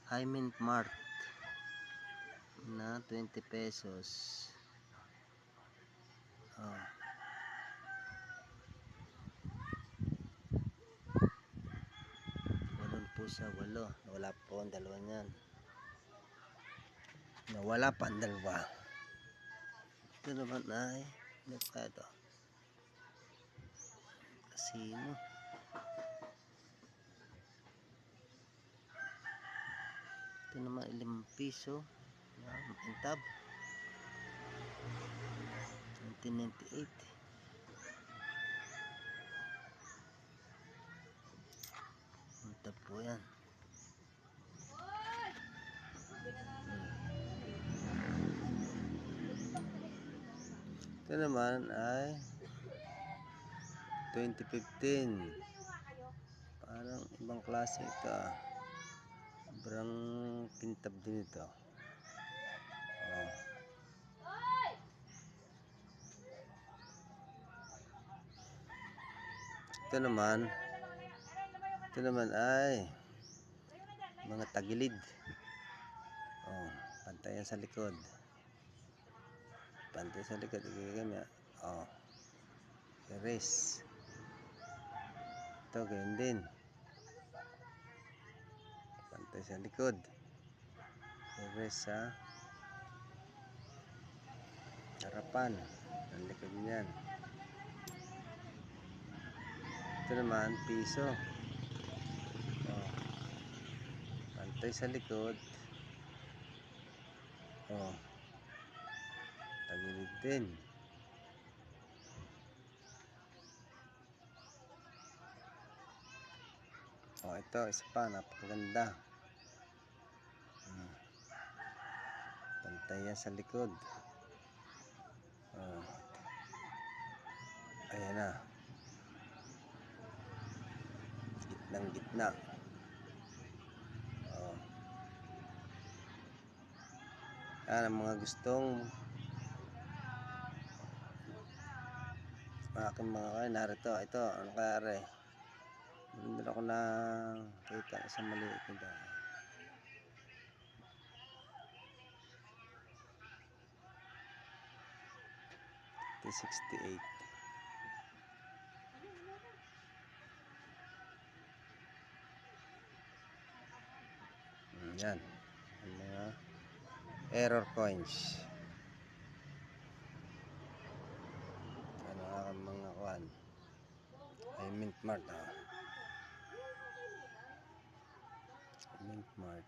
High Mint Mart na 20 pesos. Oh. Walon po sa walo. Nawala po ang dalawa niyan. Nawala pa ang dalawa. Ito naman ay ano pa ito? Casino. Ito naman 5 piso. Intab. 1998. Intab po yan. Ito naman ay 2015. Parang ibang klase ito ah. Sobrang kintab din ito. Oh. Ito naman ay mga tagilid. Oh, pantay yan sa likod. Pantay sa likod. Oh. Erase. Ito ganyan din. Pantay sa likod. Erase sa harapan. Ang likod niyan. Ito naman piso. Oh. Pantay sa likod. Oh. Tagilid din. Oh, ito isa pa napakaganda. Pantay yan sa likod. Oh. Ayan na. Gitnang gitna. Oh. Yan ang mga gustong aking mga kain. Narito. Ito. Ano kaya re? Hindi ako na kita sa maliit nito. 68. Yan. Ang mga error coins. Ano ang mga kuan? Ay Mint Mart. Mint Mart.